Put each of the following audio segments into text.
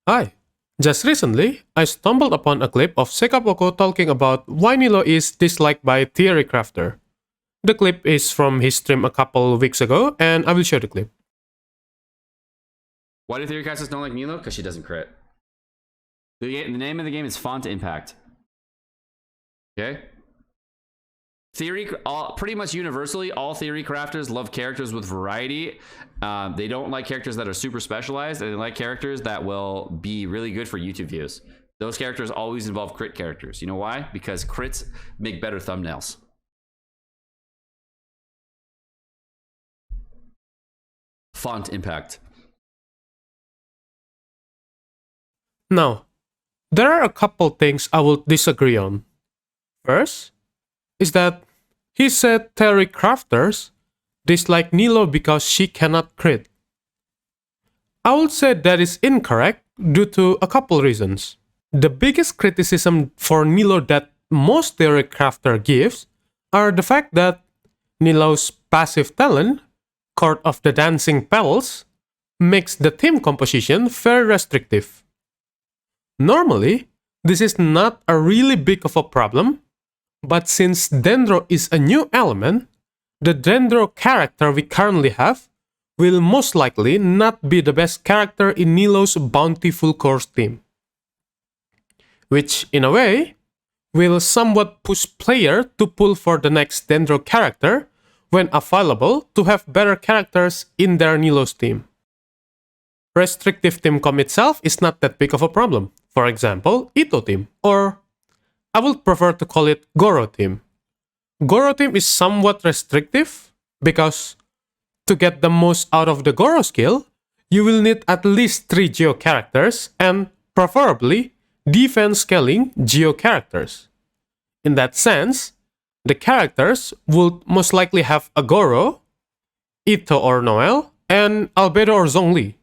Hi. Just recently, I stumbled upon a clip of Sekapoko talking about why Nilou is disliked by Theory Crafter. The clip is from his stream a couple weeks ago, and I will show the clip. Why do theory casters don't like Nilou? Because she doesn't crit. The name of the game is Font Impact. Okay? Pretty much universally, all theory crafters love characters with variety. They don't like characters that are super specialized, and they like characters that will be really good for YouTube views. Those characters always involve crit characters. You know why? Because crits make better thumbnails. Font Impact. Now, there are a couple things I will disagree on. First, is that he said Theory Crafters dislike Nilou because she cannot crit. I would say that is incorrect due to a couple reasons. The biggest criticism for Nilou that most Theory Crafter gives are the fact that Nilou's passive talent, Court of the Dancing Petals, makes the team composition very restrictive. Normally, this is not a really big of a problem, but since Dendro is a new element, the Dendro character we currently have will most likely not be the best character in Nilou's bountiful course team. Which, in a way, will somewhat push player to pull for the next Dendro character when available to have better characters in their Nilou's team. Restrictive team comp itself is not that big of a problem. For example, Ito team, or I would prefer to call it Goro team. Goro team is somewhat restrictive because to get the most out of the Goro skill, you will need at least 3 Geo characters and preferably defense scaling Geo characters. In that sense, the characters would most likely have a Goro, Ito or Noel, and Albedo or Zhongli.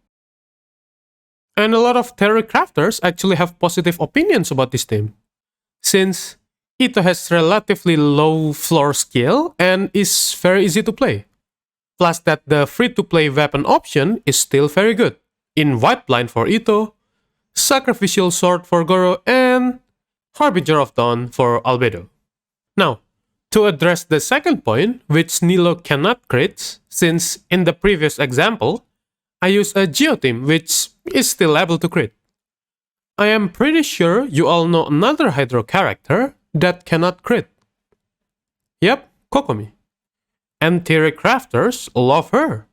And a lot of Theory Crafters actually have positive opinions about this team, since Ito has relatively low floor skill and is very easy to play. Plus that the free-to-play weapon option is still very good. In White Blind for Ito, Sacrificial Sword for Goro, and Harbinger of Dawn for Albedo. Now, to address the second point, which Nilou cannot crit, since in the previous example, I use a Geo team which is still able to crit. I am pretty sure you all know another Hydro character that cannot crit. Yep, Kokomi. And Theory Crafters love her.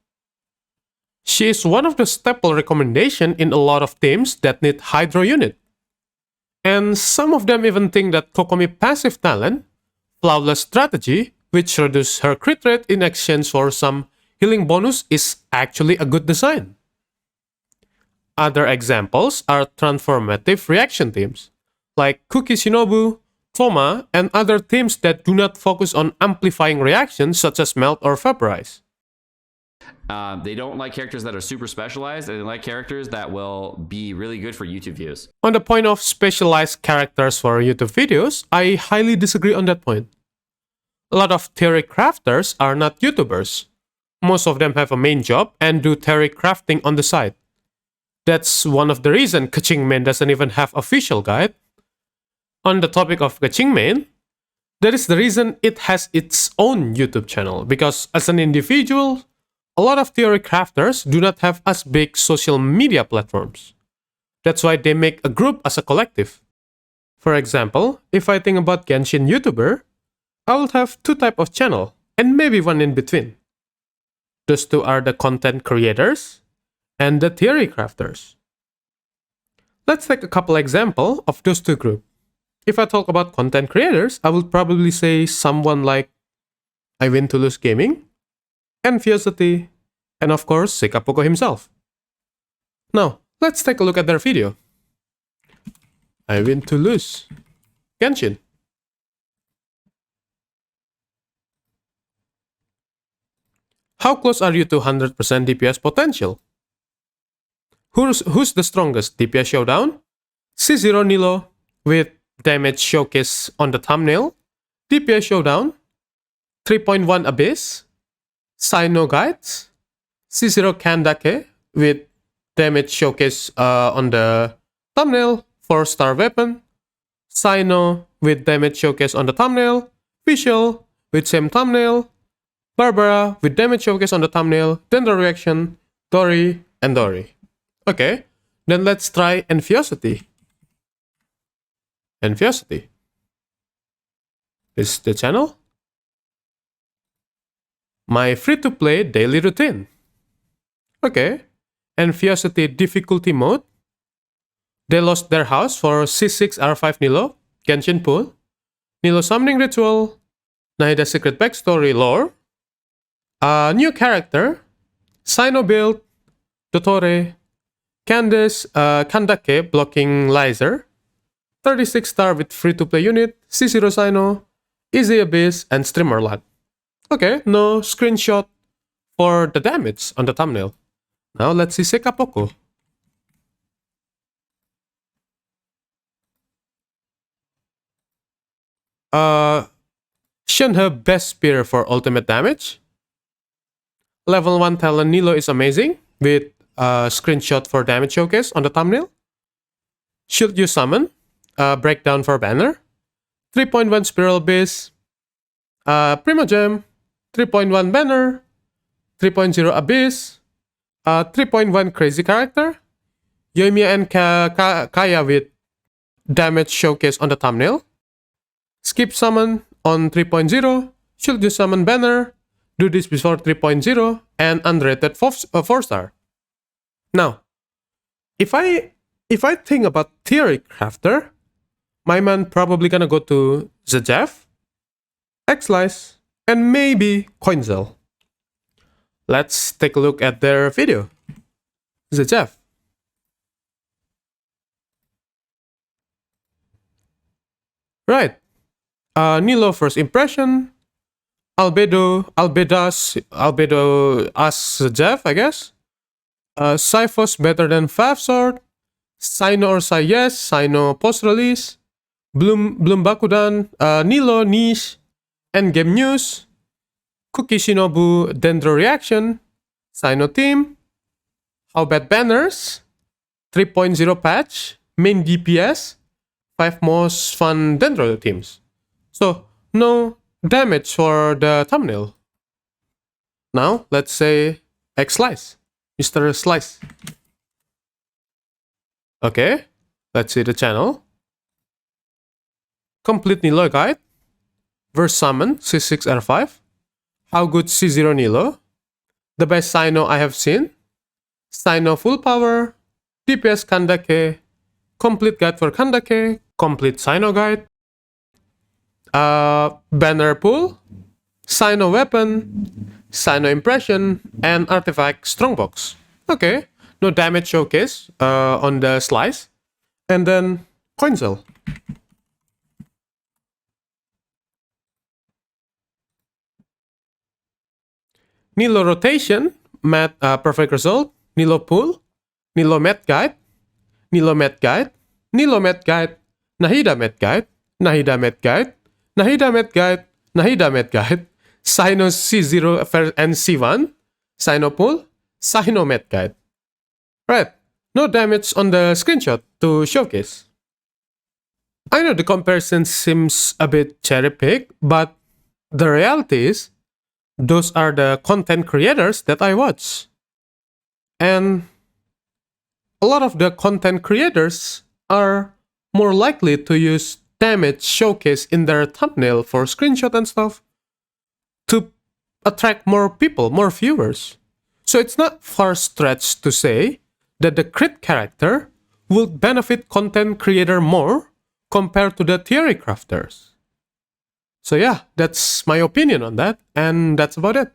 She is one of the staple recommendation in a lot of teams that need Hydro unit. And some of them even think that Kokomi passive talent, Flawless Strategy, which reduces her crit rate in exchange for some healing bonus, is actually a good design. Other examples are transformative reaction teams, like Kuki Shinobu, Toma, and other teams that do not focus on amplifying reactions such as Melt or Vaporize. They don't like characters that are super specialized, and they like characters that will be really good for YouTube views. On the point of specialized characters for YouTube videos, I highly disagree on that point. A lot of Theory Crafters are not YouTubers. Most of them have a main job and do Theory Crafting on the side. That's one of the reasons Kaching Main doesn't even have official guide. On the topic of Kaching Main, that is the reason it has its own YouTube channel, because as an individual, a lot of Theory Crafters do not have as big social media platforms. That's why they make a group as a collective. For example, if I think about Genshin YouTuber, I would have 2 types of channel, and maybe one in between. Those 2 are the content creators and the Theory Crafters. Let's take a couple examples of those 2 groups. If I talk about content creators, I would probably say someone like I Win to Lose Gaming, Enviosity, and of course Sekapoko himself. Now, let's take a look at their video. I Win to Lose Genshin. How close are you to 100% DPS potential? Who's the strongest? DPS Showdown? C0 Nilou with damage showcase on the thumbnail, DPS Showdown, 3.1 Abyss, Sai no Guides, C0 Kandake with damage showcase on the thumbnail, 4-star weapon, Sino with damage showcase on the thumbnail, Visual with same thumbnail, Barbara with damage showcase on the thumbnail, Dendro reaction, Dory, and Dory. Okay, then let's try Enviosity. Enviosity. Is the channel? My free-to-play daily routine. Okay, Enviosity difficulty mode. They lost their house for C6R5 Nilou, Genshin Pool, Nilou summoning ritual, Nahida secret backstory lore, a new character, Sino build, Dottore, Candace, Kandake blocking laser, 36-star with free-to-play unit, C0 Sino, Easy Abyss, and Streamer Lag. Okay, no screenshot for the damage on the thumbnail. Now let's see Sekapoko. Shun her best spear for ultimate damage. Level 1 talent Nilou is amazing with a screenshot for damage showcase on the thumbnail. Should you summon? Breakdown for banner. 3.1 spiral base. Primo gem. 3.1 banner. 3.0 abyss. 3.1 crazy character. Yoimiya and Kaya with damage showcase on the thumbnail. Skip summon on 3.0. Should you summon banner? Do this before 3.0 and unrated 4-star. Now, if I think about theory crafter, my man probably gonna go to Zajef, Xlice, and maybe Coinzel. Let's take a look at their video. Zajef. Right. Nilou first impression. Albedo as Jeff, I guess. Cyphos better than 5 sword. Sino or Sai yes. Sino post release. Bloom Bakudan. Nilou niche. Endgame news. Cookie Shinobu Dendro reaction. Sino team. How about banners? 3.0 patch. Main DPS. 5 most fun Dendro teams. So, no damage for the thumbnail. Now, let's say Xlice. Mr. Slice. Okay, let's see the channel. Complete Nilou guide. Verse summon, C6R5. How good C0 Nilou. The best Sino I have seen. Sino full power. DPS Kandake. Complete guide for Kandake. Complete Sino guide. Banner pool, Sino weapon, Sino impression, and artifact strongbox. Okay, no damage showcase on the slice. And then Coinzel. Nilou rotation, perfect result. Nilou pool, Nilou met guide, Nilou met guide, Nilou met guide, Nahida met guide, Nahida met guide, Nahida met guide, Nahida met guide, Sino C0 and C1, Sino pool, Sino met guide. Right, no damage on the screenshot to showcase. I know the comparison seems a bit cherry-picked, but the reality is, those are the content creators that I watch. And a lot of the content creators are more likely to use damage showcase in their thumbnail for screenshot and stuff to attract more people, more viewers. So it's not far stretched to say that the crit character will benefit content creator more compared to the theory crafters. So yeah, that's my opinion on that, and that's about it.